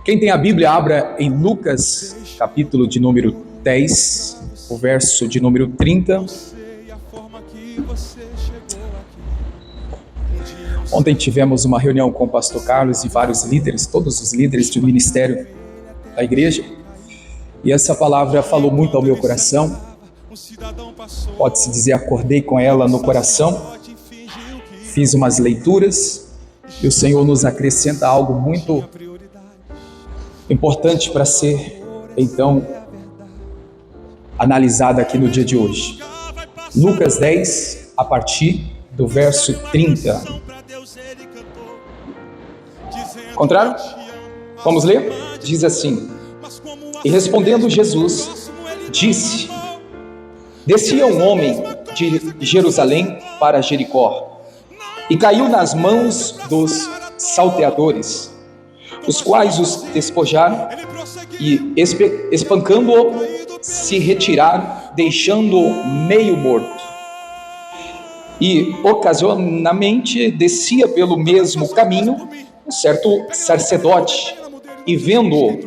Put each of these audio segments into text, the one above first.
Quem tem a Bíblia, abra em Lucas, capítulo de número 10, o verso de número 30. Ontem tivemos uma reunião com o pastor Carlos e vários líderes, todos os líderes do ministério da igreja, e essa palavra falou muito ao meu coração. Pode-se dizer, acordei com ela no coração, fiz umas leituras, e o Senhor nos acrescenta algo muito importante para ser, então, analisado aqui no dia de hoje. Lucas 10, a partir do verso 30. Contrário? Vamos ler? Diz assim: E respondendo Jesus, disse: Descia um homem de Jerusalém para Jericó, e caiu nas mãos dos salteadores, os quais os despojaram e, espancando-o, se retiraram, deixando-o meio morto. E, ocasionalmente, descia pelo mesmo caminho um certo sacerdote, e vendo-o,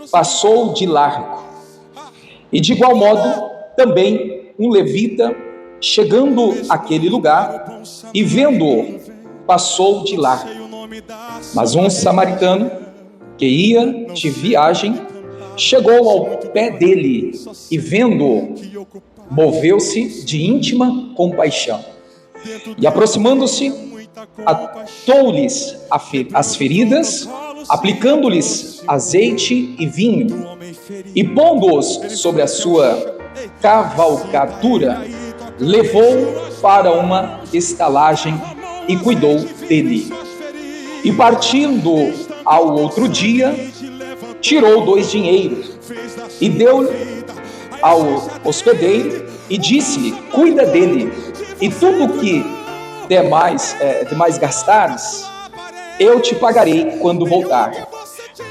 passou de largo. E, de igual modo, também um levita, chegando àquele lugar, e vendo-o, passou de largo. Mas um samaritano, que ia de viagem, chegou ao pé dele e, vendo-o, moveu-se de íntima compaixão. E, aproximando-se, atou-lhes as feridas, aplicando-lhes azeite e vinho, e pondo-os sobre a sua cavalgadura, levou para uma estalagem e cuidou dele. E partindo ao outro dia, tirou 2 dinheiros e deu ao hospedeiro e disse-lhe: Cuida dele, e tudo que demais gastares, eu te pagarei quando voltar.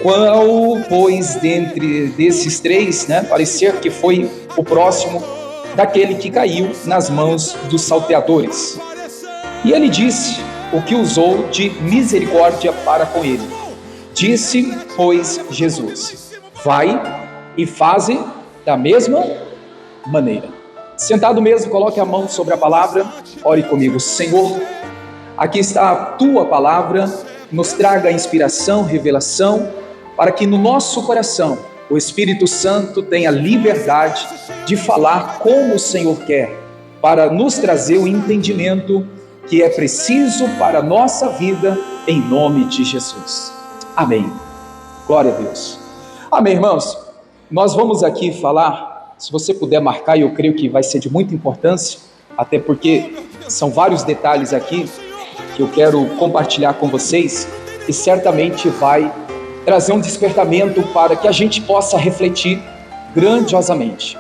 Qual, pois, dentre desses 3, parecer que foi o próximo daquele que caiu nas mãos dos salteadores? E ele disse o que usou de misericórdia para com ele. Disse, pois, Jesus: Vai e faze da mesma maneira. Sentado mesmo, coloque a mão sobre a palavra, ore comigo. Senhor, aqui está a tua palavra, nos traga inspiração, revelação, para que no nosso coração o Espírito Santo tenha liberdade de falar como o Senhor quer, para nos trazer o entendimento que é preciso para a nossa vida, em nome de Jesus. Amém. Glória a Deus. Amém, irmãos. Nós vamos aqui falar, se você puder marcar, eu creio que vai ser de muita importância, até porque são vários detalhes aqui que eu quero compartilhar com vocês, e certamente vai trazer um despertamento para que a gente possa refletir grandiosamente.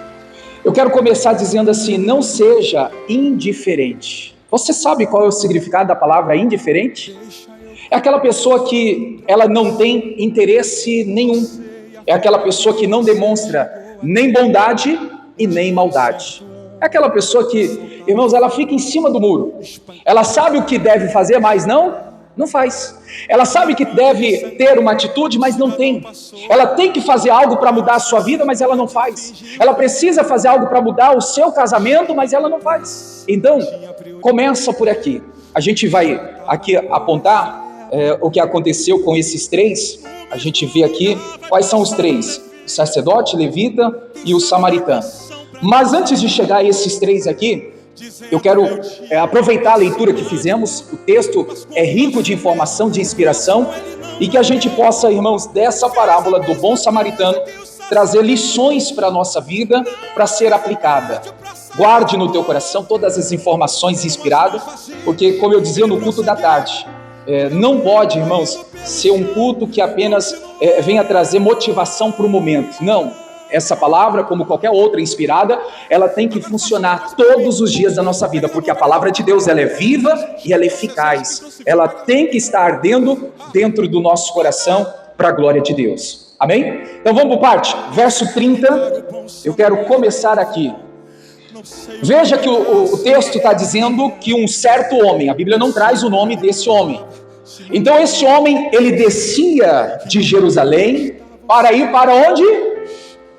Eu quero começar dizendo assim: não seja indiferente. Você sabe qual é o significado da palavra indiferente? É aquela pessoa que ela não tem interesse nenhum. É aquela pessoa que não demonstra nem bondade e nem maldade. É aquela pessoa que, irmãos, ela fica em cima do muro. Ela sabe o que deve fazer, mas não faz. Ela sabe que deve ter uma atitude, mas não tem. Ela tem que fazer algo para mudar a sua vida, mas ela não faz. Ela precisa fazer algo para mudar o seu casamento, mas ela não faz. Então, começa por aqui. A gente vai aqui apontar o que aconteceu com esses 3. A gente vê aqui quais são os 3: o sacerdote, levita e o samaritano. Mas antes de chegar a esses 3 aqui, eu quero aproveitar a leitura que fizemos. O texto é rico de informação, de inspiração, e que a gente possa, irmãos, dessa parábola do bom samaritano, trazer lições para a nossa vida, para ser aplicada. Guarde no teu coração todas as informações inspiradas, porque, como eu dizia no culto da tarde, não pode, irmãos, ser um culto que apenas venha trazer motivação para o momento. Não. Essa palavra, como qualquer outra inspirada, ela tem que funcionar todos os dias da nossa vida, porque a palavra de Deus, ela é viva e ela é eficaz. Ela tem que estar ardendo dentro do nosso coração para a glória de Deus. Amém? Então vamos por parte. Verso 30, eu quero começar aqui. Veja que o texto está dizendo que um certo homem, a Bíblia não traz o nome desse homem, Então esse homem, ele descia de Jerusalém para ir para onde?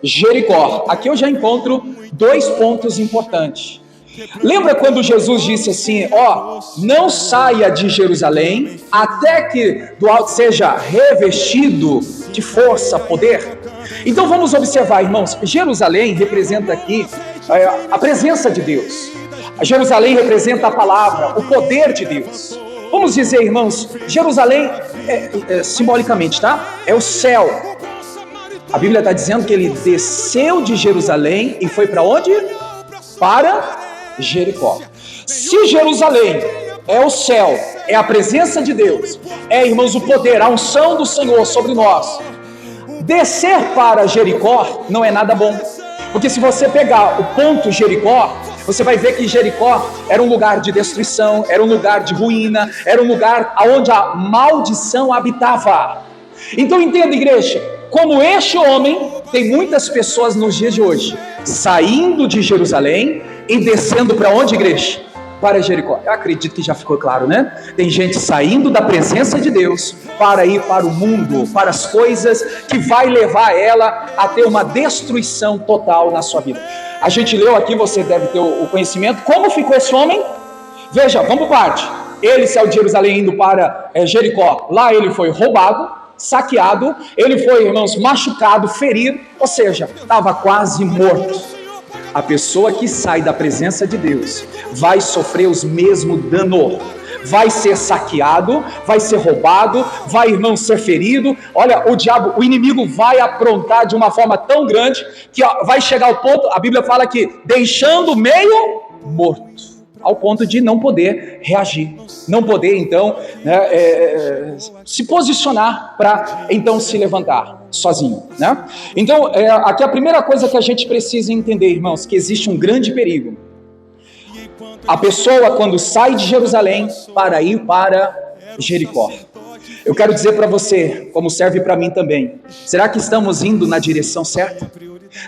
Jericó. Aqui eu já encontro 2 pontos importantes. Lembra quando Jesus disse assim, não saia de Jerusalém até que do alto seja revestido de força, poder? Então vamos observar, irmãos, Jerusalém representa aqui a presença de Deus. Jerusalém representa a palavra, o poder de Deus. Vamos dizer, irmãos, Jerusalém, simbolicamente, tá? É o céu. A Bíblia está dizendo que ele desceu de Jerusalém e foi para onde? Para Jericó. Se Jerusalém é o céu, é a presença de Deus, irmãos, o poder, a unção do Senhor sobre nós, descer para Jericó não é nada bom. Porque se você pegar o ponto Jericó, você vai ver que Jericó era um lugar de destruição, era um lugar de ruína, era um lugar onde a maldição habitava. Então entenda, igreja, como este homem, tem muitas pessoas nos dias de hoje, saindo de Jerusalém e descendo para onde, igreja? Para Jericó. Eu acredito que já ficou claro, né? Tem gente saindo da presença de Deus para ir para o mundo, para as coisas que vai levar ela a ter uma destruição total na sua vida. A gente leu aqui, você deve ter o conhecimento, como ficou esse homem? Veja, vamos por parte. Ele saiu de Jerusalém indo para Jericó. Lá ele foi roubado, saqueado, ele foi, irmãos, machucado, ferido, ou seja, estava quase morto. A pessoa que sai da presença de Deus vai sofrer os mesmos danos, vai ser saqueado, vai ser roubado, vai, irmão, ser ferido. Olha, o inimigo vai aprontar de uma forma tão grande que vai chegar ao ponto, a Bíblia fala que deixando meio morto, ao ponto de não poder reagir, não poder então se posicionar para então se levantar sozinho, né? Então aqui a primeira coisa que a gente precisa entender, irmãos, que existe um grande perigo. A pessoa quando sai de Jerusalém para ir para Jericó. Eu quero dizer para você, como serve para mim também, será que estamos indo na direção certa?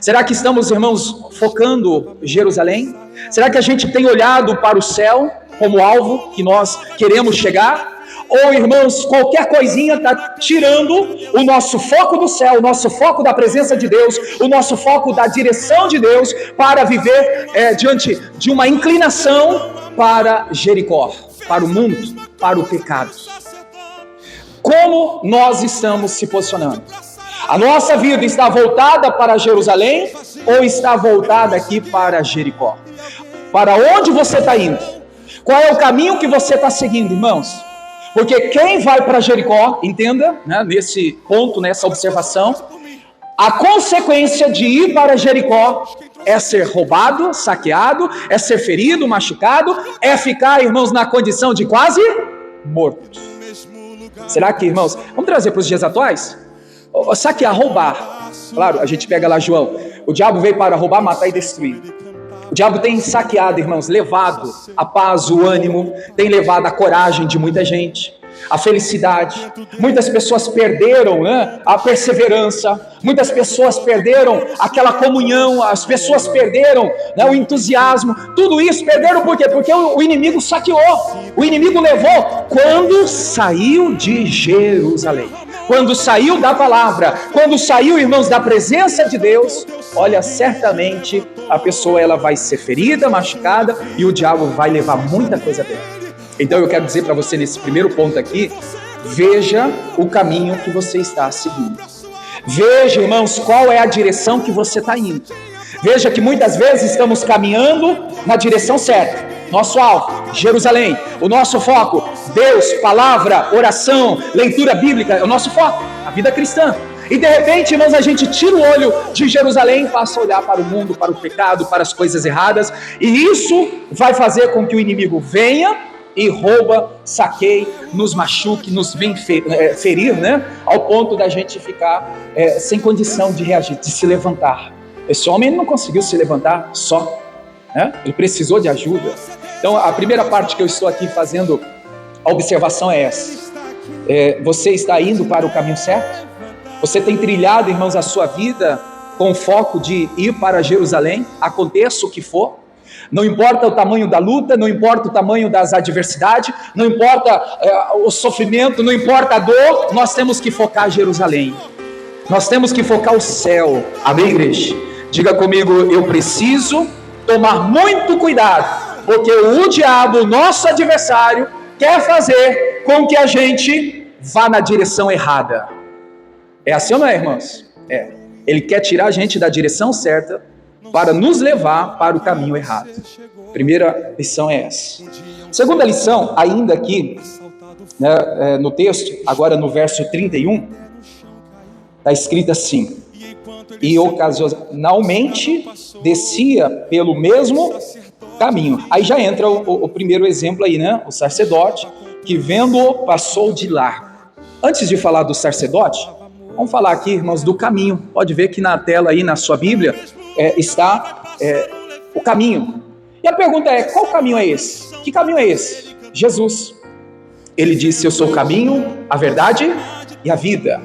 Será que estamos, irmãos, focando Jerusalém? Será que a gente tem olhado para o céu como alvo que nós queremos chegar? Ou, irmãos, qualquer coisinha está tirando o nosso foco do céu, o nosso foco da presença de Deus, o nosso foco da direção de Deus para viver diante de uma inclinação para Jericó, para o mundo, para o pecado. Como nós estamos se posicionando? A nossa vida está voltada para Jerusalém ou está voltada aqui para Jericó? Para onde você está indo? Qual é o caminho que você está seguindo, irmãos? Porque quem vai para Jericó, entenda, né, nesse ponto, nessa observação, a consequência de ir para Jericó é ser roubado, saqueado, é ser ferido, machucado, é ficar, irmãos, na condição de quase morto. Será que, irmãos, vamos trazer para os dias atuais? Saquear, roubar. Claro, a gente pega lá João. O diabo veio para roubar, matar e destruir. O diabo tem saqueado, irmãos, levado a paz, o ânimo, tem levado a coragem de muita gente, a felicidade. Muitas pessoas perderam, né, a perseverança, muitas pessoas perderam aquela comunhão, as pessoas perderam, né, o entusiasmo. Tudo isso perderam por quê? Porque o inimigo saqueou, o inimigo levou quando saiu de Jerusalém. Quando saiu da palavra, quando saiu, irmãos, da presença de Deus, olha, certamente a pessoa ela vai ser ferida, machucada e o diabo vai levar muita coisa dela. Então eu quero dizer para você nesse primeiro ponto aqui, veja o caminho que você está seguindo. Veja, irmãos, qual é a direção que você está indo. Veja que muitas vezes estamos caminhando na direção certa. Nosso alvo, Jerusalém. O nosso foco, Deus, palavra, oração, leitura bíblica, é o nosso foco, a vida cristã. E de repente, irmãos, a gente tira o olho de Jerusalém e passa a olhar para o mundo, para o pecado, para as coisas erradas. E isso vai fazer com que o inimigo venha e rouba, saqueie, nos machuque, nos vem ferir, né? Ao ponto da gente ficar sem condição de reagir, de se levantar. Esse homem não conseguiu se levantar só, né? Ele precisou de ajuda. Então a primeira parte que eu estou aqui fazendo a observação é essa. Você está indo para o caminho certo? Você tem trilhado, irmãos, a sua vida com o foco de ir para Jerusalém, aconteça o que for? Não importa o tamanho da luta, não importa o tamanho das adversidades, não importa o sofrimento, não importa a dor, nós temos que focar Jerusalém. Nós temos que focar o céu. Amém, igreja? Diga comigo, eu preciso tomar muito cuidado, porque o diabo, o nosso adversário, quer fazer com que a gente vá na direção errada. É assim ou não é, irmãos? É. Ele quer tirar a gente da direção certa para nos levar para o caminho errado. Primeira lição é essa. Segunda lição, ainda aqui, né, no texto, agora no verso 31, está escrito assim: e ocasionalmente descia pelo mesmo caminho. Aí já entra o primeiro exemplo aí, né? O sacerdote, que vendo-o, passou de largo. Antes de falar do sacerdote, vamos falar aqui, irmãos, do caminho. Pode ver que na tela aí, na sua Bíblia, está o caminho. E a pergunta é, qual caminho é esse? Que caminho é esse? Jesus. Ele disse, eu sou o caminho, a verdade e a vida.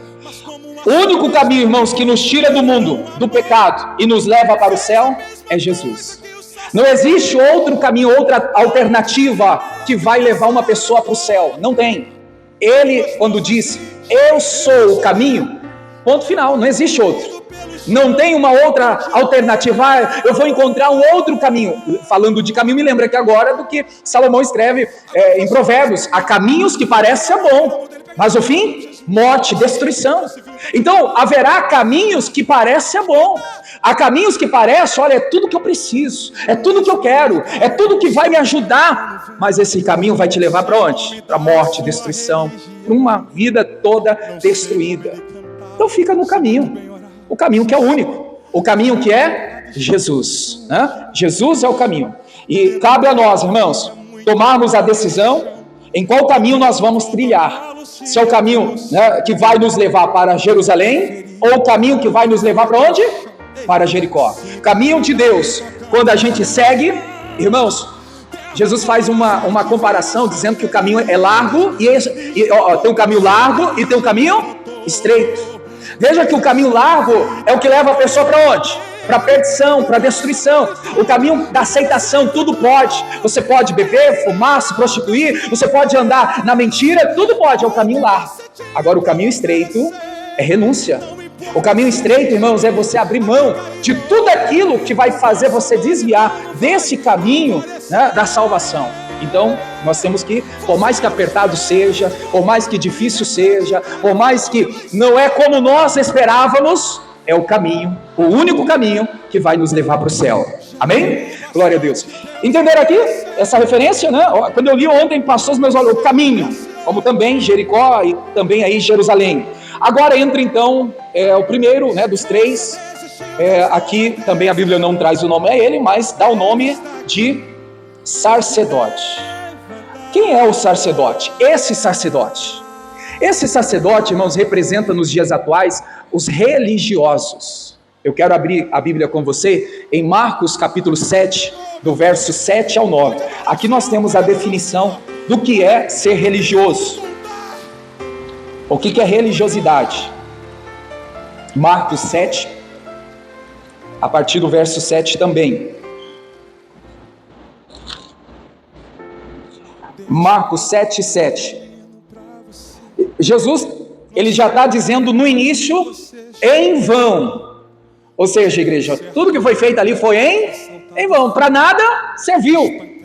O único caminho, irmãos, que nos tira do mundo, do pecado e nos leva para o céu é Jesus. Não existe outro caminho, outra alternativa que vai levar uma pessoa para o céu. Não tem. Ele, quando disse, eu sou o caminho, ponto final, não existe outro. Não tem uma outra alternativa, eu vou encontrar um outro caminho. Falando de caminho, me lembra aqui agora do que Salomão escreve em Provérbios: há caminhos que parecem ser bom, mas o fim, morte, destruição. Então, haverá caminhos que parecem ser bom. Há caminhos que parecem, olha, é tudo que eu preciso, é tudo que eu quero, é tudo que vai me ajudar. Mas esse caminho vai te levar para onde? Para morte, destruição, para uma vida toda destruída. Então fica no caminho. O caminho que é o único, o caminho que é Jesus, né? Jesus é o caminho, e cabe a nós, irmãos, tomarmos a decisão em qual caminho nós vamos trilhar. Se é o caminho, né, que vai nos levar para Jerusalém, ou o caminho que vai nos levar para onde? Para Jericó. Caminho de Deus, quando a gente segue, irmãos, Jesus faz uma comparação dizendo que o caminho é largo, tem um caminho largo e tem um caminho estreito. Veja que o caminho largo é o que leva a pessoa para onde? Para a perdição, para a destruição. O caminho da aceitação, tudo pode. Você pode beber, fumar, se prostituir, você pode andar na mentira, tudo pode, é o caminho largo. Agora o caminho estreito é renúncia. O caminho estreito, irmãos, é você abrir mão de tudo aquilo que vai fazer você desviar desse caminho, né, da salvação. Então, nós temos que, por mais que apertado seja, por mais que difícil seja, por mais que não é como nós esperávamos, é o caminho, o único caminho que vai nos levar para o céu. Amém? Glória a Deus. Entenderam aqui essa referência, né? Quando eu li ontem, passou os meus olhos, o caminho, como também Jericó e também aí Jerusalém. Agora entra então o primeiro, né, dos três. Aqui também a Bíblia não traz o nome a ele, mas dá o nome de sacerdote. Quem é o sacerdote? Esse sacerdote, irmãos, representa nos dias atuais os religiosos. Eu quero abrir a Bíblia com você em Marcos capítulo 7, do verso 7 ao 9. Aqui nós temos a definição do que é ser religioso. O que é religiosidade? Marcos 7, a partir do verso 7 também. Marcos 7, 7. Jesus, ele já está dizendo no início, em vão. Ou seja, igreja, tudo que foi feito ali foi em vão, para nada serviu.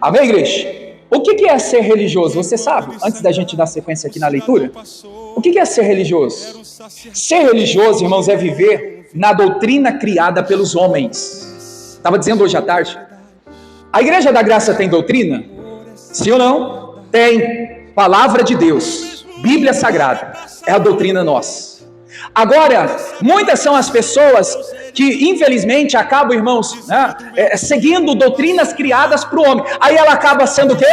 Amém, igreja? O que é ser religioso? Você sabe? Antes da gente dar sequência aqui na leitura, o que é ser religioso? Ser religioso, irmãos, é viver na doutrina criada pelos homens. Estava dizendo hoje à tarde. A Igreja da Graça tem doutrina? Sim ou não? Tem. Palavra de Deus, Bíblia Sagrada, é a doutrina nossa. Agora, muitas são as pessoas que infelizmente acabam, irmãos, né, seguindo doutrinas criadas para o homem. Aí ela acaba sendo o quê?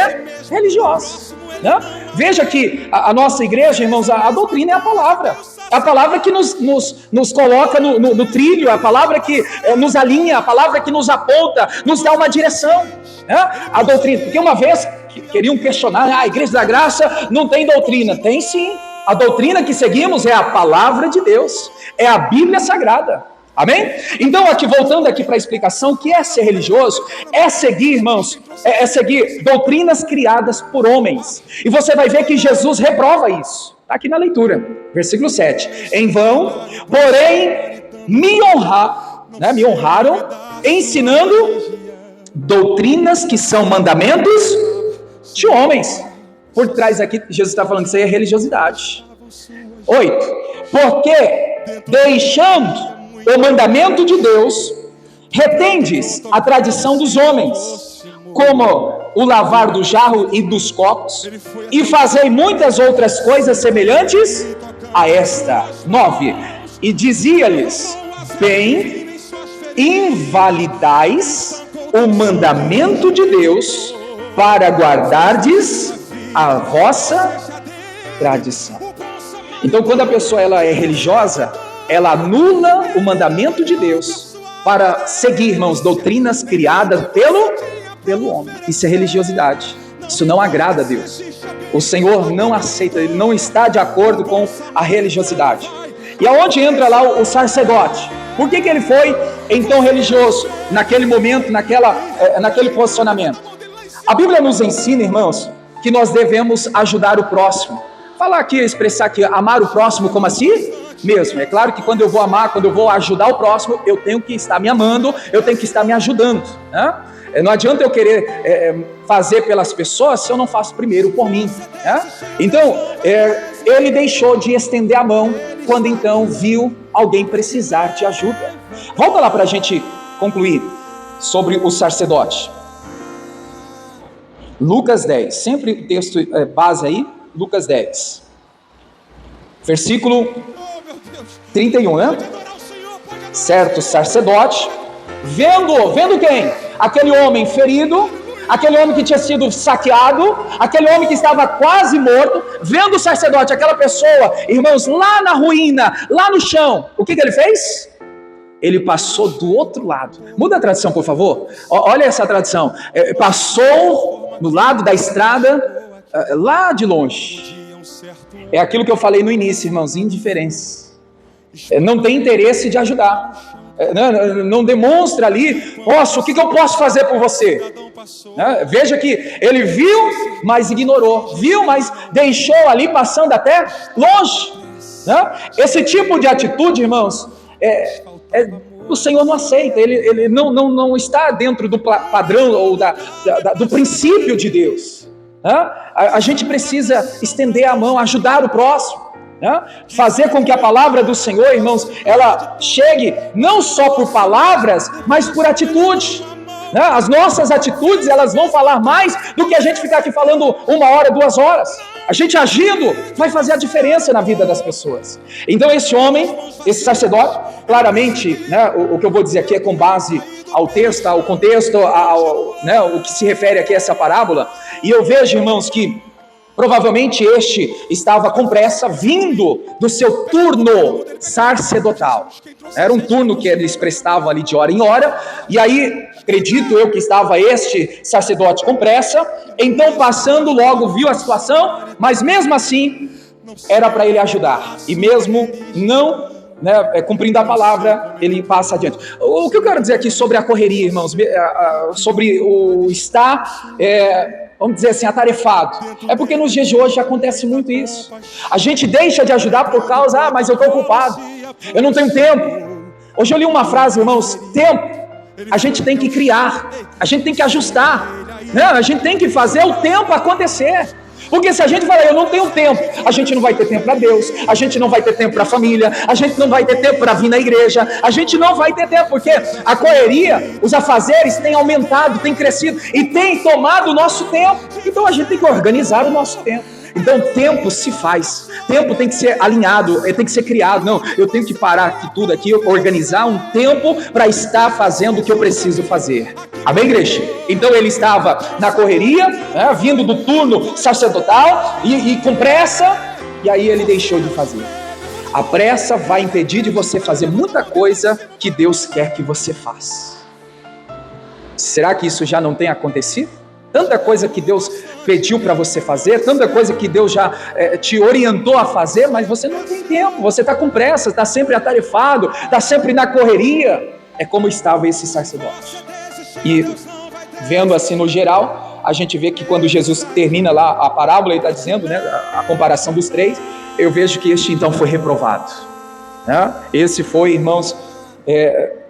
Religiosa, né? Veja que a nossa igreja, irmãos, a doutrina é a palavra. A palavra que nos coloca no trilho, a palavra que nos alinha, a palavra que nos aponta, nos dá uma direção, né? A doutrina, porque uma vez queriam questionar, a Igreja da Graça não tem doutrina. Tem sim. A doutrina que seguimos é a palavra de Deus, é a Bíblia Sagrada. Amém? Então, aqui voltando aqui para a explicação, o que é ser religioso? É seguir, irmãos, é seguir doutrinas criadas por homens. E você vai ver que Jesus reprova isso. Está aqui na leitura, versículo 7. Em vão, porém, me honraram, ensinando doutrinas que são mandamentos de homens. Por trás aqui, Jesus está falando que isso aí é religiosidade. 8. Porque, deixando o mandamento de Deus, retendes a tradição dos homens, como o lavar do jarro e dos copos, e fazei muitas outras coisas semelhantes a esta. 9. E dizia-lhes: bem, invalidais o mandamento de Deus para guardardes a vossa tradição. Então, quando a pessoa ela é religiosa, ela anula o mandamento de Deus para seguir, irmãos, doutrinas criadas pelo homem. Isso é religiosidade. Isso não agrada a Deus. O Senhor não aceita, Ele não está de acordo com a religiosidade. E aonde entra lá o sacerdote? Por que ele foi então religioso naquele momento, naquele posicionamento? A Bíblia nos ensina, irmãos, que nós devemos ajudar o próximo. Falar aqui, expressar aqui, amar o próximo como assim? Mesmo. É claro que quando eu vou amar, quando eu vou ajudar o próximo, eu tenho que estar me amando, eu tenho que estar me ajudando, né? Não adianta eu querer fazer pelas pessoas se eu não faço primeiro por mim, né? Então, ele deixou de estender a mão quando então viu alguém precisar de ajuda. Volta lá para a gente concluir sobre o sacerdote. Lucas 10, sempre o texto base aí, Lucas 10, versículo 31, né? Certo sacerdote, vendo quem? Aquele homem ferido, aquele homem que tinha sido saqueado, aquele homem que estava quase morto, vendo o sacerdote, aquela pessoa, irmãos, lá na ruína, lá no chão, o que ele fez? Ele passou do outro lado. Muda a tradução, por favor. Olha essa tradução. Passou no lado da estrada, lá de longe. É aquilo que eu falei no início, irmãos, indiferença. Não tem interesse de ajudar. Não demonstra ali, o que eu posso fazer por você? Veja que ele viu, mas ignorou. Viu, mas deixou ali passando até longe. Esse tipo de atitude, irmãos, o Senhor não aceita. Ele não está dentro do padrão ou do princípio de Deus. A gente precisa estender a mão, ajudar o próximo. Fazer com que a palavra do Senhor, irmãos, ela chegue não só por palavras, mas por atitude. As nossas atitudes, elas vão falar mais do que a gente ficar aqui falando 1 hora, 2 horas. A gente agindo vai fazer a diferença na vida das pessoas. Então esse homem, esse sacerdote, claramente, o que eu vou dizer aqui é com base ao texto, ao contexto, o que se refere aqui a essa parábola. E eu vejo, irmãos, que provavelmente este estava com pressa, vindo do seu turno sacerdotal. Era um turno que eles prestavam ali de hora em hora, e aí, acredito eu que estava este sacerdote com pressa, então passando logo viu a situação, mas mesmo assim, era para ele ajudar, e mesmo não cumprindo a palavra, ele passa adiante. O que eu quero dizer aqui sobre a correria, irmãos, sobre o estar... vamos dizer assim, atarefado. É porque nos dias de hoje acontece muito isso. A gente deixa de ajudar por causa, mas eu estou ocupado, eu não tenho tempo. Hoje eu li uma frase, irmãos, tempo, a gente tem que criar, a gente tem que ajustar, a gente tem que fazer o tempo acontecer. Porque se a gente falar, eu não tenho tempo, a gente não vai ter tempo para Deus, a gente não vai ter tempo para a família, a gente não vai ter tempo para vir na igreja, a gente não vai ter tempo, porque a correria, os afazeres têm aumentado, têm crescido e têm tomado o nosso tempo. Então a gente tem que organizar o nosso tempo. Então tempo se faz, tempo tem que ser alinhado, tem que ser criado. Não, eu tenho que parar aqui tudo aqui, organizar um tempo para estar fazendo o que eu preciso fazer. Amém, igreja? Então ele estava na correria, vindo do turno sacerdotal e com pressa, e aí ele deixou de fazer. A pressa vai impedir de você fazer muita coisa que Deus quer que você faça. Será que isso já não tem acontecido? tanta coisa que Deus pediu para você fazer, tanta coisa que Deus já te orientou a fazer, mas você não tem tempo, você está com pressa, está sempre atarefado, está sempre na correria. É como estava esse sacerdote. E vendo assim no geral, a gente vê que quando Jesus termina lá a parábola, ele está dizendo, né, a comparação dos três, eu vejo que este então foi reprovado, né? Esse foi, irmãos,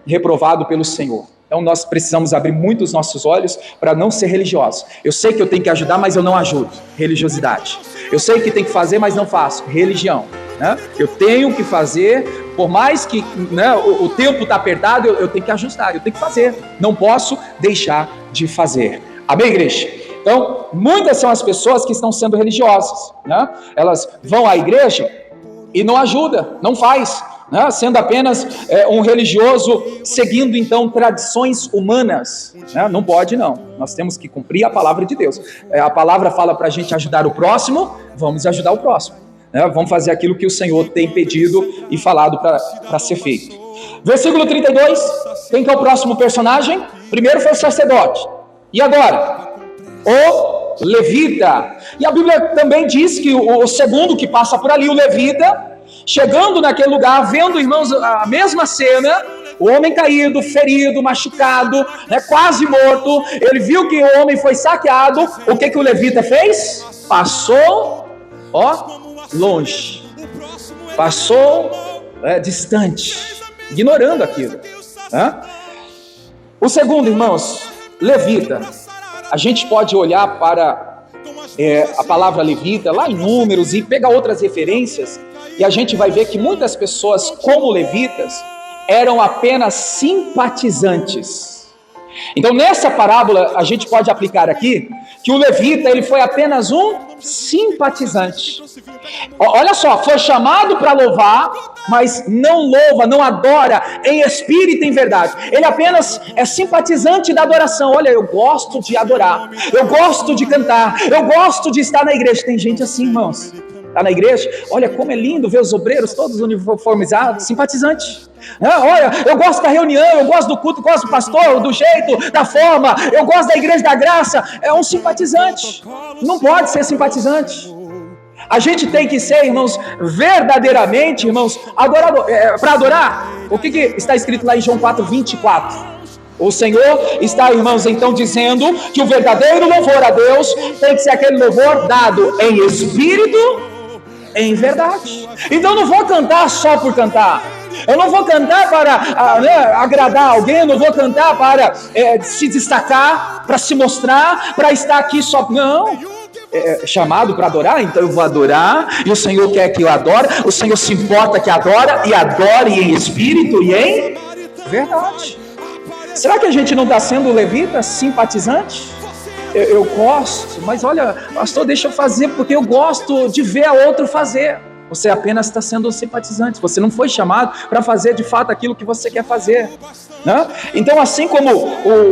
reprovado pelo Senhor. Então nós precisamos abrir muito os nossos olhos para não ser religiosos. Eu sei que eu tenho que ajudar, mas eu não ajudo. Religiosidade. Eu sei que tem que fazer, mas não faço. Religião. Né? Eu tenho que fazer, por mais que, né, o tempo está apertado, eu tenho que ajustar, eu tenho que fazer. Não posso deixar de fazer. Amém, igreja? Então, muitas são as pessoas que estão sendo religiosas, né? Elas vão à igreja e não ajudam, não faz, né? Sendo apenas um religioso, seguindo então tradições humanas, né? Não pode não, nós temos que cumprir a palavra de Deus. A palavra fala para a gente ajudar o próximo, vamos ajudar o próximo, né? Vamos fazer aquilo que o Senhor tem pedido e falado para ser feito. Versículo 32, quem que é o próximo personagem? Primeiro foi o sacerdote, e agora? O levita. E a Bíblia também diz que o segundo que passa por ali, o levita, chegando naquele lugar, vendo, irmãos, a mesma cena, o homem caído, ferido, machucado, né, quase morto, ele viu que o homem foi saqueado, o que o levita fez? Passou, longe, passou distante, ignorando aquilo. O segundo, irmãos, levita. A gente pode olhar para a palavra levita, lá em Números, e pegar outras referências, e a gente vai ver que muitas pessoas, como levitas, eram apenas simpatizantes. Então, nessa parábola, a gente pode aplicar aqui, que o levita, ele foi apenas um simpatizante. Olha só, foi chamado para louvar, mas não louva, não adora em espírito e em verdade. Ele apenas é simpatizante da adoração. Olha, eu gosto de adorar, eu gosto de cantar, eu gosto de estar na igreja. Tem gente assim, irmãos, está na igreja, olha como é lindo ver os obreiros todos uniformizados, simpatizante. Olha, eu gosto da reunião, eu gosto do culto, gosto do pastor, do jeito, da forma, eu gosto da igreja da graça. É um simpatizante, não pode ser simpatizante. A gente tem que ser, irmãos, verdadeiramente, irmãos, adorador. Para adorar, o que está escrito lá em João 4:24? O Senhor está, irmãos, então dizendo que o verdadeiro louvor a Deus tem que ser aquele louvor dado em espírito, em verdade. Então eu não vou cantar só por cantar. Eu não vou cantar para agradar alguém, eu não vou cantar para se destacar, para se mostrar, para estar aqui só. Não. Chamado para adorar, então eu vou adorar, e o Senhor quer que eu adore, o Senhor se importa que adora, e adore em espírito e em verdade. Será que a gente não está sendo levita, simpatizante? Eu gosto, mas olha, pastor, deixa eu fazer porque eu gosto de ver a outro fazer. Você apenas está sendo um simpatizante, você não foi chamado para fazer de fato aquilo que você quer fazer, né? Então, assim como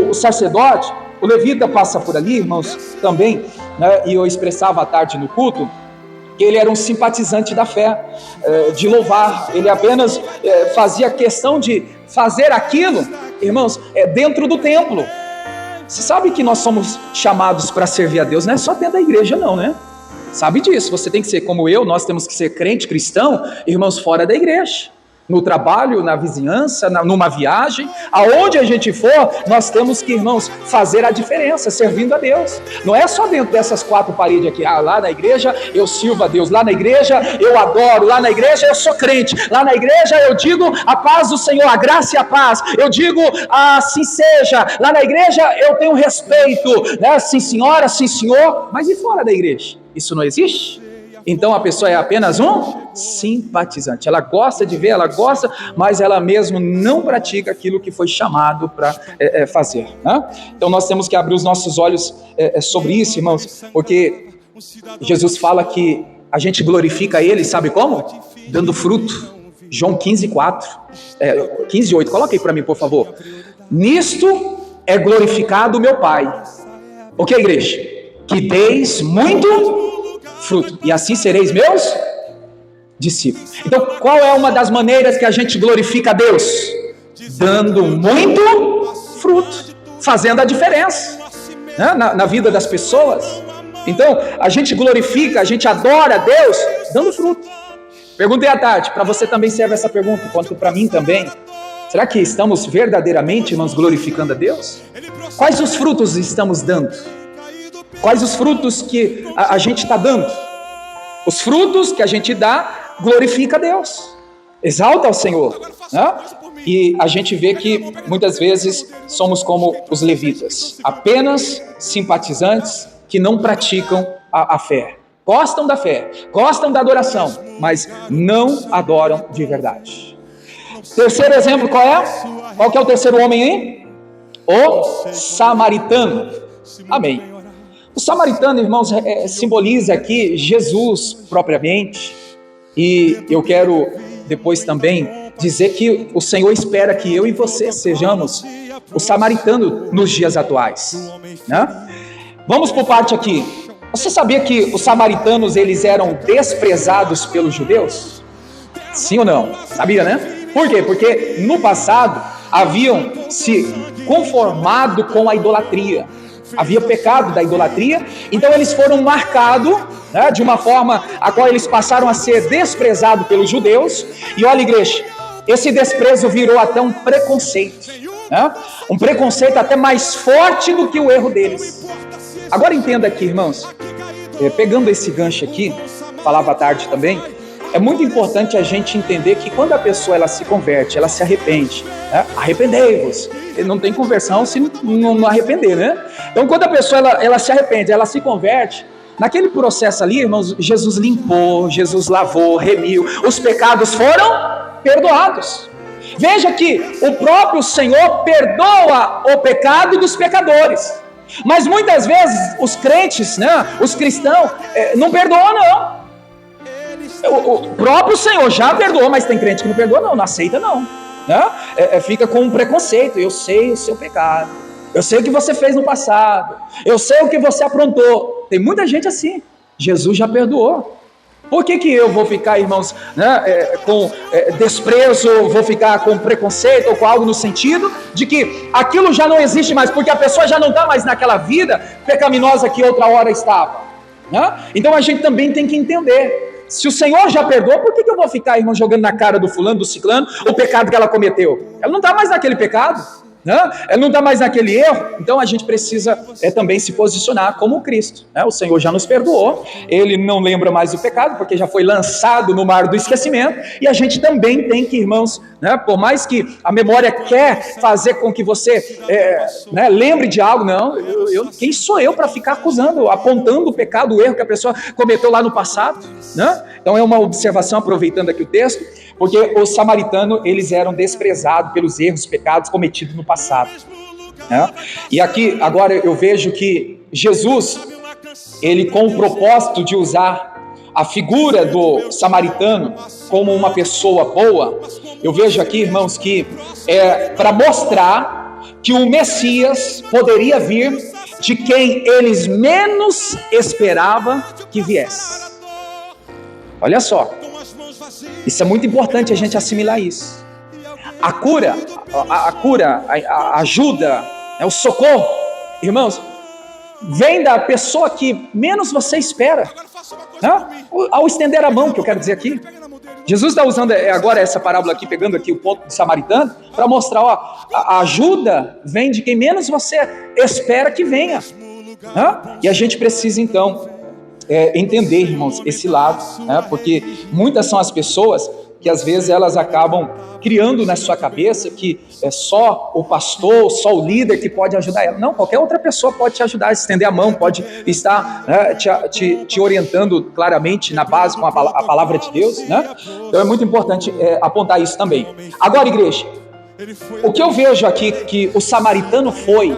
o sacerdote, o levita passa por ali, irmãos, também, né? E eu expressava à tarde no culto, que ele era um simpatizante da fé, de louvar. Ele apenas fazia questão de fazer aquilo, irmãos, dentro do templo. Você sabe que nós somos chamados para servir a Deus, não é só dentro da igreja não, né? Sabe disso, você tem que ser como eu, nós temos que ser crente cristão, irmãos, fora da igreja. No trabalho, na vizinhança, numa viagem, aonde a gente for, nós temos que, irmãos, fazer a diferença, servindo a Deus. Não é só dentro dessas quatro paredes aqui. Lá na igreja eu sirvo a Deus, lá na igreja eu adoro, lá na igreja eu sou crente, lá na igreja eu digo a paz do Senhor, a graça e a paz, eu digo assim seja, lá na igreja eu tenho respeito, né? Sim senhora, sim senhor, mas e fora da igreja? Isso não existe? Então a pessoa é apenas um simpatizante. Ela gosta de ver, ela gosta, mas ela mesmo não pratica aquilo que foi chamado para fazer, né? Então nós temos que abrir os nossos olhos sobre isso, irmãos, porque Jesus fala que a gente glorifica Ele, sabe como? Dando fruto. João 15:4, 15:8, coloca aí para mim, por favor. Nisto é glorificado o meu Pai. O que, igreja? Que deis muito fruto, e assim sereis meus discípulos. Então, qual é uma das maneiras que a gente glorifica a Deus? Dando muito fruto, fazendo a diferença. né, na vida das pessoas. Então, a gente glorifica, a gente adora a Deus dando fruto. Perguntei à tarde, para você também serve essa pergunta, quanto para mim também. Será que estamos verdadeiramente, irmãos, glorificando a Deus? Quais os frutos estamos dando? Quais os frutos que a gente está dando? Os frutos que a gente dá glorifica a Deus, exalta ao Senhor, né? E a gente vê que muitas vezes somos como os levitas, apenas simpatizantes que não praticam a fé. Gostam da fé, gostam da adoração, mas não adoram de verdade. Terceiro exemplo, qual é? Qual que é o terceiro homem aí? O samaritano. Amém. O samaritano, irmãos, simboliza aqui Jesus propriamente. E eu quero depois também dizer que o Senhor espera que eu e você sejamos o samaritano nos dias atuais, né? Vamos por parte aqui. Você sabia que os samaritanos, eles eram desprezados pelos judeus? Sim ou não? Sabia, né? Por quê? Porque no passado haviam se conformado com a idolatria. Havia pecado da idolatria, então eles foram marcados, né, de uma forma a qual eles passaram a ser desprezados pelos judeus. E olha, igreja, esse desprezo virou até um preconceito, né? Um preconceito até mais forte do que o erro deles. Agora entenda aqui, irmãos, pegando esse gancho aqui, falava à tarde também, é muito importante a gente entender que quando a pessoa ela se converte, ela se arrepende, né? Arrependei-vos. Não tem conversão se não arrepender, né? Então, quando a pessoa ela se arrepende, ela se converte, naquele processo ali, irmãos, Jesus limpou, Jesus lavou, remiu, os pecados foram perdoados. Veja que o próprio Senhor perdoa o pecado dos pecadores. Mas muitas vezes os crentes, né, os cristãos, não perdoam, não. O próprio Senhor já perdoou, mas tem crente que não perdoa, não aceita, não. Né? Fica com um preconceito. Eu sei o seu pecado, eu sei o que você fez no passado, eu sei o que você aprontou. Tem muita gente assim. Jesus já perdoou. Por que eu vou ficar, irmãos, né, com desprezo, vou ficar com preconceito ou com algo no sentido de que aquilo já não existe mais, porque a pessoa já não está mais naquela vida pecaminosa que outra hora estava, né? Então a gente também tem que entender, se o Senhor já perdoou, por que eu vou ficar, irmão, jogando na cara do fulano, do ciclano, o pecado que ela cometeu? Ela não está mais naquele pecado, né? Ela não está mais naquele erro. Então a gente precisa também se posicionar como Cristo, né? O Senhor já nos perdoou, Ele não lembra mais do pecado, porque já foi lançado no mar do esquecimento. E a gente também tem que, irmãos, né, por mais que a memória quer fazer com que você né, lembre de algo, não, quem sou eu para ficar acusando, apontando o pecado, o erro que a pessoa cometeu lá no passado, né? Então é uma observação, aproveitando aqui o texto, porque os samaritanos, eles eram desprezados pelos erros, pecados cometidos no passado, né? E aqui, agora eu vejo que Jesus, ele com o propósito de usar a figura do samaritano como uma pessoa boa, eu vejo aqui, irmãos, que para mostrar que o Messias poderia vir de quem eles menos esperavam que viesse. Olha só, isso é muito importante a gente assimilar isso. A cura, a ajuda, o socorro, irmãos, vem da pessoa que menos você espera, né? Ao estender a mão, que eu quero dizer aqui. Jesus está usando agora essa parábola aqui, pegando aqui o ponto do samaritano, para mostrar, a ajuda vem de quem menos você espera que venha, né? E a gente precisa então entender, irmãos, esse lado, né? Porque muitas são as pessoas que às vezes elas acabam criando na sua cabeça que é só o pastor, só o líder que pode ajudar ela. Não, qualquer outra pessoa pode te ajudar, estender a mão, pode estar, né, te orientando claramente na base com a palavra de Deus, né? Então é muito importante apontar isso também. Agora, igreja, o que eu vejo aqui que o samaritano foi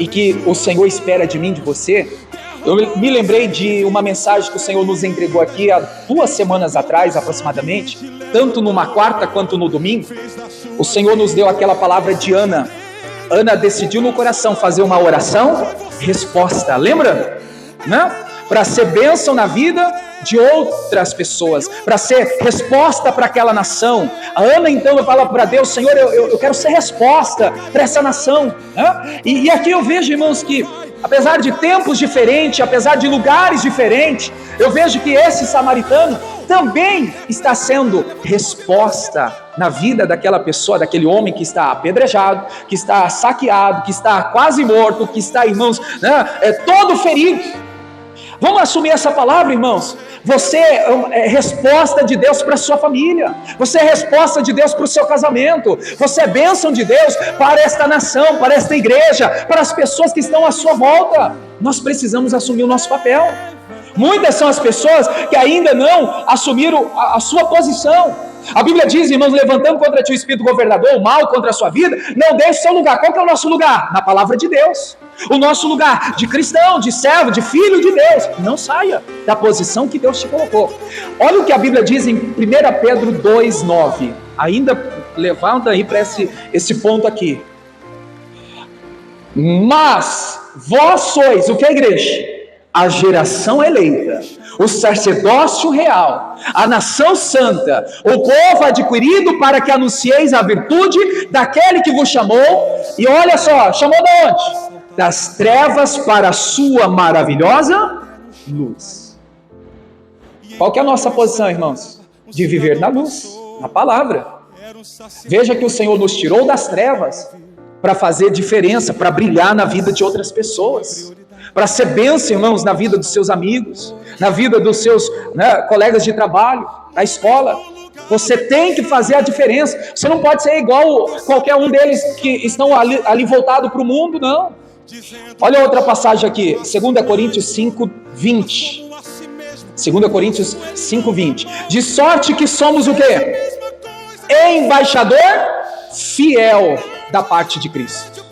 e que o Senhor espera de mim, de você, eu me lembrei de uma mensagem que o Senhor nos entregou aqui há 2 semanas atrás, aproximadamente, tanto numa quarta quanto no domingo. O Senhor nos deu aquela palavra de Ana. Ana decidiu no coração fazer uma oração, resposta, lembra? Né? Para ser bênção na vida de outras pessoas, para ser resposta para aquela nação. A Ana então fala para Deus: Senhor, eu quero ser resposta para essa nação, né? E aqui eu vejo, irmãos, que apesar de tempos diferentes, apesar de lugares diferentes, eu vejo que esse samaritano também está sendo resposta na vida daquela pessoa, daquele homem que está apedrejado, que está saqueado, que está quase morto, que está, irmãos, né, todo ferido. Vamos assumir essa palavra, irmãos. Você é resposta de Deus para a sua família. Você é resposta de Deus para o seu casamento. Você é bênção de Deus para esta nação, para esta igreja, para as pessoas que estão à sua volta. Nós precisamos assumir o nosso papel. Muitas são as pessoas que ainda não assumiram a sua posição. A Bíblia diz, irmãos, levantando contra ti o espírito governador, o mal contra a sua vida, não deixe seu lugar. Qual que é o nosso lugar? Na palavra de Deus. O nosso lugar de cristão, de servo, de filho de Deus. Não saia da posição que Deus te colocou. Olha o que a Bíblia diz em 1 Pedro 2,9. Ainda levanta aí para esse ponto aqui. Mas vós sois, o que é a igreja? A geração eleita, o sacerdócio real, a nação santa, o povo adquirido para que anuncieis a virtude daquele que vos chamou. E olha só, chamou de onde? Das trevas para a sua maravilhosa luz. Qual que é a nossa posição, irmãos? De viver na luz, na palavra. Veja que o Senhor nos tirou das trevas para fazer diferença, para brilhar na vida de outras pessoas, para ser bênção, irmãos, na vida dos seus amigos, na vida dos seus colegas de trabalho, na escola. Você tem que fazer a diferença. Você não pode ser igual qualquer um deles que estão ali voltado para o mundo, não. Olha outra passagem aqui, 2 Coríntios 5:20. 2 Coríntios 5:20. De sorte que somos o quê? Embaixador fiel da parte de Cristo.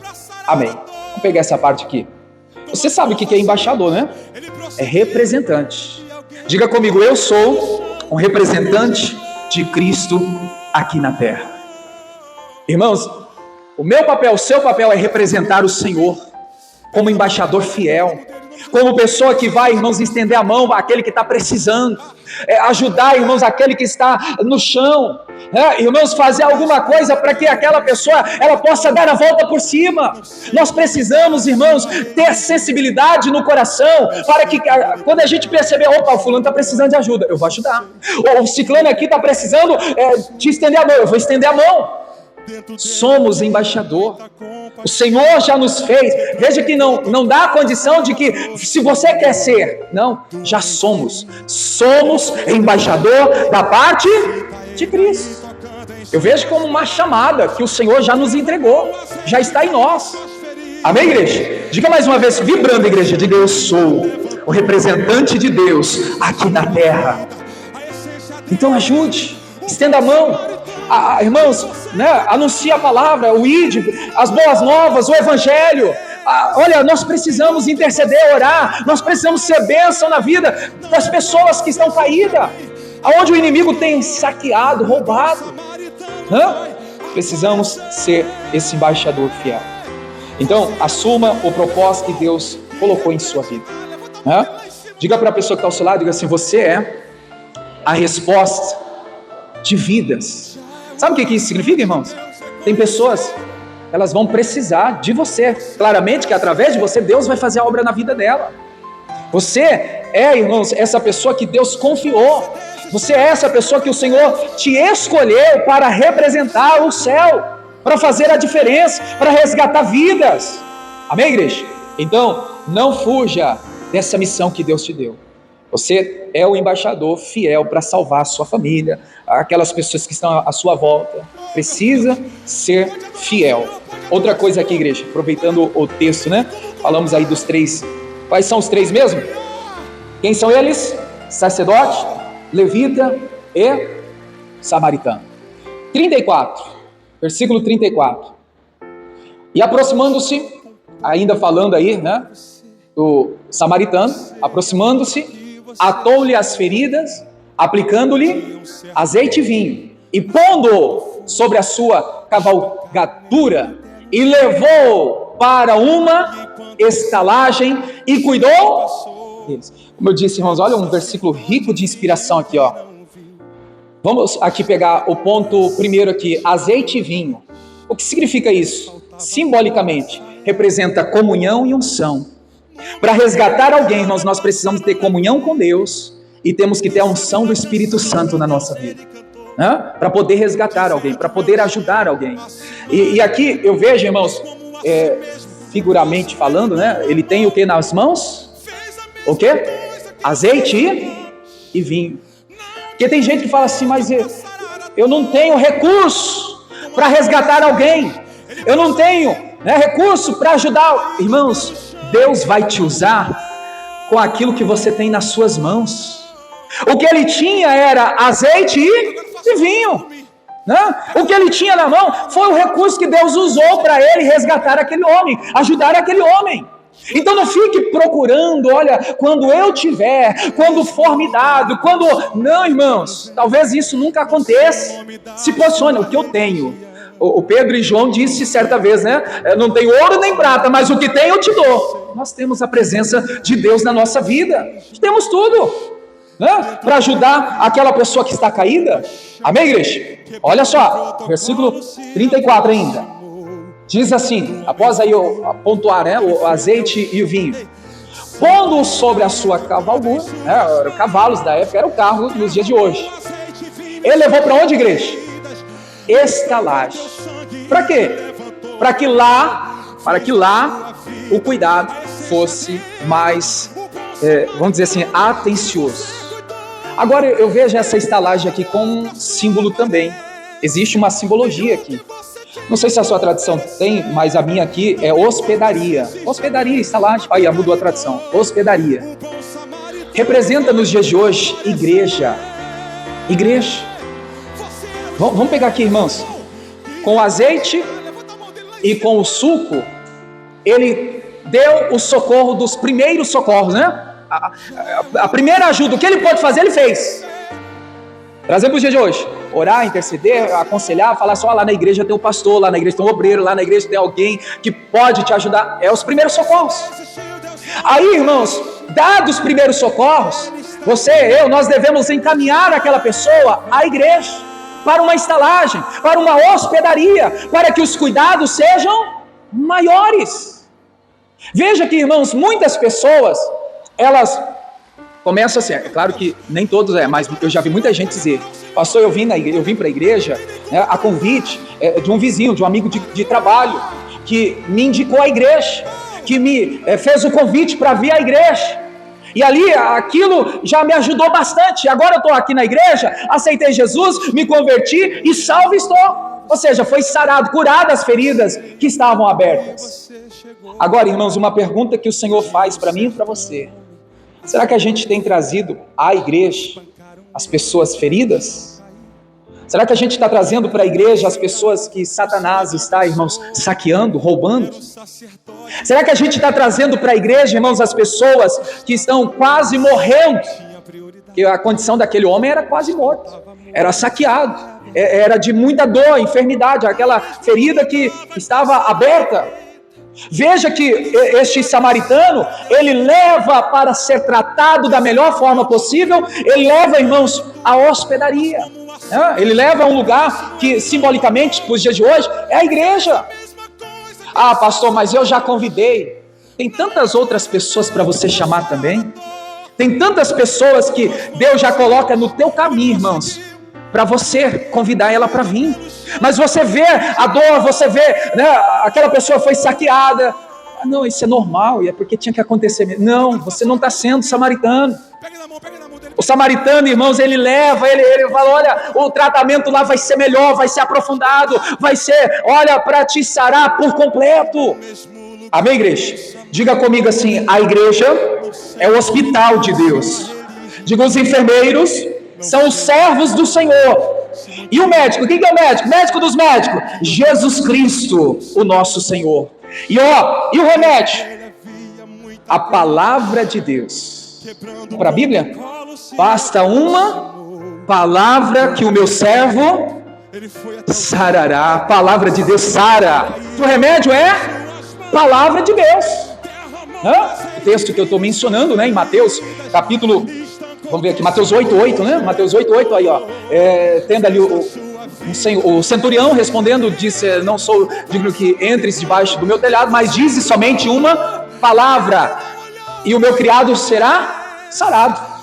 Amém. Vamos pegar essa parte aqui. Você sabe o que é embaixador, né? É representante. Diga comigo: eu sou um representante de Cristo aqui na terra. Irmãos, o meu papel, o seu papel é representar o Senhor como embaixador fiel, como pessoa que vai, irmãos, estender a mão àquele que está precisando, ajudar, irmãos, aquele que está no chão, irmãos, fazer alguma coisa para que aquela pessoa ela possa dar a volta por cima. Nós precisamos, irmãos, ter sensibilidade no coração para que quando a gente perceber, opa, o fulano está precisando de ajuda, eu vou ajudar. O ciclano aqui está precisando de estender a mão, eu vou estender a mão. Somos embaixador. O Senhor já nos fez. Veja que não dá a condição de que se você quer ser, não, já somos embaixador da parte de Cristo. Eu vejo como uma chamada que o Senhor já nos entregou, já está em nós. Amém, igreja? Diga mais uma vez, vibrando, igreja, diga: eu sou o representante de Deus aqui na terra. Então ajude, estenda a mão. Irmãos, anuncie a palavra, o ID, as boas novas, o evangelho. Olha, nós precisamos interceder, orar, nós precisamos ser bênção na vida das pessoas que estão caídas, aonde o inimigo tem saqueado, roubado. Precisamos ser esse embaixador fiel. Então, assuma o propósito que Deus colocou em sua vida. Diga para a pessoa que está ao seu lado, diga assim: você é a resposta de vidas. Sabe o que isso significa, irmãos? Tem pessoas, elas vão precisar de você. Claramente que através de você, Deus vai fazer a obra na vida dela. Você é, irmãos, essa pessoa que Deus confiou. Você é essa pessoa que o Senhor te escolheu para representar o céu, para fazer a diferença, para resgatar vidas. Amém, igreja? Então, não fuja dessa missão que Deus te deu. Você é o embaixador fiel para salvar a sua família, aquelas pessoas que estão à sua volta. Precisa ser fiel. Outra coisa aqui, igreja, aproveitando o texto, falamos aí dos 3. Quais são os 3 mesmo? Quem são eles? Sacerdote, levita e samaritano. 34, versículo 34. E aproximando-se, ainda falando aí, do samaritano, aproximando-se, atou-lhe as feridas, aplicando-lhe azeite e vinho, e pondo-o sobre a sua cavalgadura, e levou para uma estalagem, e cuidou deles. Como eu disse, irmãos, olha um versículo rico de inspiração aqui, ó. Vamos aqui pegar o ponto primeiro aqui, azeite e vinho. O que significa isso? Simbolicamente, representa comunhão e unção. Para resgatar alguém, irmãos, nós precisamos ter comunhão com Deus e temos que ter a unção do Espírito Santo na nossa vida, né? Para poder resgatar alguém, para poder ajudar alguém. E aqui eu vejo, irmãos, figuramente falando, né? Ele tem o que nas mãos? O que? Azeite e vinho. Porque tem gente que fala assim, mas eu não tenho recurso para resgatar alguém. Eu não tenho, né, recurso para ajudar. Irmãos, Deus vai te usar com aquilo que você tem nas suas mãos. O que ele tinha era azeite e vinho, né? O que ele tinha na mão foi o recurso que Deus usou para ele resgatar aquele homem, ajudar aquele homem. Então não fique procurando, olha, quando eu tiver, quando for me dado, quando... Não, irmãos, talvez isso nunca aconteça. Se posicione, o que eu tenho. O Pedro e João disse certa vez, né? Não tenho ouro nem prata, mas o que tem eu te dou. Nós temos a presença de Deus na nossa vida. Temos tudo, né? Para ajudar aquela pessoa que está caída. Amém, igreja? Olha só, versículo 34 ainda. Diz assim, após aí eu pontuar, né, o azeite e o vinho. Pondo sobre a sua cavalgura, né, cavalos da época, era o carro nos dias de hoje. Ele levou para onde, igreja? Estalagem. Para quê? Para que lá o cuidado fosse mais, vamos dizer assim, atencioso. Agora eu vejo essa estalagem aqui com um símbolo também. Existe uma simbologia aqui. Não sei se a sua tradição tem, mas a minha aqui é hospedaria. Hospedaria, estalagem. Aí, mudou a tradição. Hospedaria. Representa nos dias de hoje igreja. Igreja. Vamos pegar aqui, irmãos. Com o azeite e com o suco, ele deu o socorro dos primeiros socorros, né? A primeira ajuda, o que ele pode fazer, ele fez. Trazer para os dias de hoje. Orar, interceder, aconselhar, falar só, lá na igreja tem um pastor, lá na igreja tem um obreiro, lá na igreja tem alguém que pode te ajudar. É os primeiros socorros. Aí, irmãos, dados os primeiros socorros, você, eu, nós devemos encaminhar aquela pessoa à igreja, para uma estalagem, para uma hospedaria, para que os cuidados sejam maiores. Veja que, irmãos, muitas pessoas, elas começam assim, é claro que nem todos mas eu já vi muita gente dizer, pastor, eu vim para a igreja, né, a convite de um vizinho, de um amigo de trabalho, que me indicou a igreja, que me fez o convite para vir à igreja, e ali aquilo já me ajudou bastante, agora eu estou aqui na igreja, aceitei Jesus, me converti e salvo estou. Ou seja, foi sarado, curado as feridas que estavam abertas. Agora, irmãos, uma pergunta que o Senhor faz para mim e para você. Será que a gente tem trazido à igreja as pessoas feridas? Será que a gente está trazendo para a igreja as pessoas que Satanás está, irmãos, saqueando, roubando? Será que a gente está trazendo para a igreja, irmãos, as pessoas que estão quase morrendo? Porque a condição daquele homem era quase morto, era saqueado, era de muita dor, enfermidade, aquela ferida que estava aberta. Veja que este samaritano, ele leva para ser tratado da melhor forma possível, ele leva, irmãos, a hospedaria, né? Ele leva a um lugar que simbolicamente, para os dias de hoje, é a igreja. Ah, pastor, mas eu já convidei. Tem tantas outras pessoas para você chamar também. Tem tantas pessoas que Deus já coloca no teu caminho, irmãos, para você convidar ela para vir. Mas você vê a dor, você vê, né, aquela pessoa foi saqueada. Ah, não, isso é normal, e é porque tinha que acontecer mesmo. Não, você não está sendo samaritano. O samaritano, irmãos, ele leva, ele fala, olha, o tratamento lá vai ser melhor, vai ser aprofundado, vai ser, olha, para te sarar por completo. Amém, igreja? Diga comigo assim, a igreja é o hospital de Deus. Diga, os enfermeiros são os servos do Senhor. E o médico, quem que é o médico? Médico dos médicos, Jesus Cristo, o nosso Senhor. E o remédio? A palavra de Deus. Para a Bíblia, basta uma palavra que o meu servo sarará. A palavra de Deus sara. O remédio é palavra de Deus. O texto que eu estou mencionando, né, em Mateus, capítulo, vamos ver aqui, Mateus 8:8, né? Mateus 8:8, aí, ó. Tendo ali o centurião respondendo, disse: não sou digno que entres debaixo do meu telhado, mas dize somente uma palavra, e o meu criado será sarado.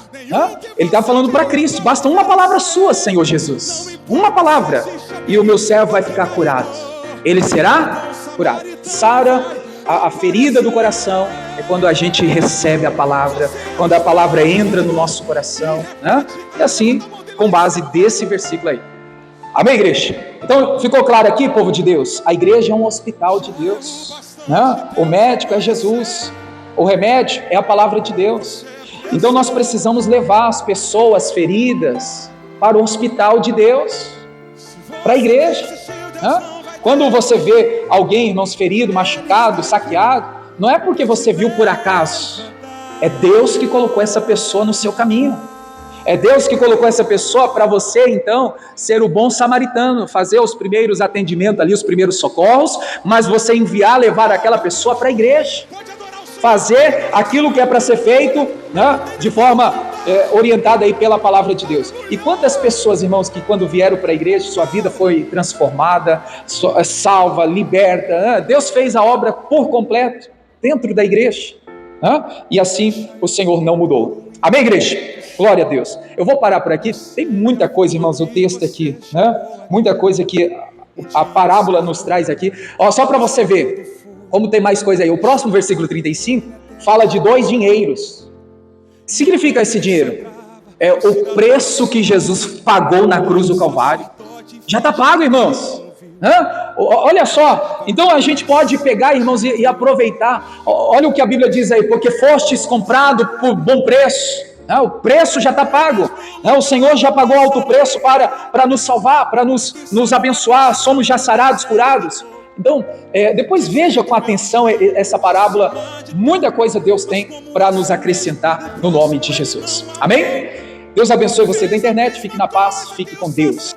Ele está falando para Cristo: basta uma palavra sua, Senhor Jesus, uma palavra, e o meu servo vai ficar curado. Ele será curado. Sara a ferida do coração é quando a gente recebe a palavra, quando a palavra entra no nosso coração, né? E assim, com base desse versículo aí. Amém, igreja? Então, ficou claro aqui, povo de Deus? A igreja é um hospital de Deus, né? O médico é Jesus, o remédio é a palavra de Deus. Então, nós precisamos levar as pessoas feridas para o hospital de Deus, para a igreja, né? Quando você vê alguém, irmãos, ferido, machucado, saqueado, não é porque você viu por acaso, é Deus que colocou essa pessoa no seu caminho. É Deus que colocou essa pessoa para você, então, ser o bom samaritano, fazer os primeiros atendimentos ali, os primeiros socorros, mas você enviar, levar aquela pessoa para a igreja, fazer aquilo que é para ser feito, né, de forma orientada aí pela palavra de Deus. E quantas pessoas, irmãos, que quando vieram para a igreja, sua vida foi transformada, salva, liberta, né? Deus fez a obra por completo dentro da igreja, né? E assim o Senhor não mudou. Amém, igreja? Glória a Deus. Eu vou parar por aqui. Tem muita coisa, irmãos, o texto aqui, né? Muita coisa que a parábola nos traz aqui. Ó, só para você ver como tem mais coisa aí. O próximo versículo 35 fala de 2 dinheiros. O que significa esse dinheiro? É o preço que Jesus pagou na cruz do Calvário. Já está pago, irmãos. Olha só, então a gente pode pegar, irmãos, e aproveitar. Olha o que a Bíblia diz aí: porque fostes comprado por bom preço. O preço já está pago. O Senhor já pagou alto preço para nos salvar, para nos abençoar. Somos já sarados, curados. Então, depois veja com atenção essa parábola. Muita coisa Deus tem para nos acrescentar no nome de Jesus. Amém? Deus abençoe você da internet. Fique na paz, fique com Deus.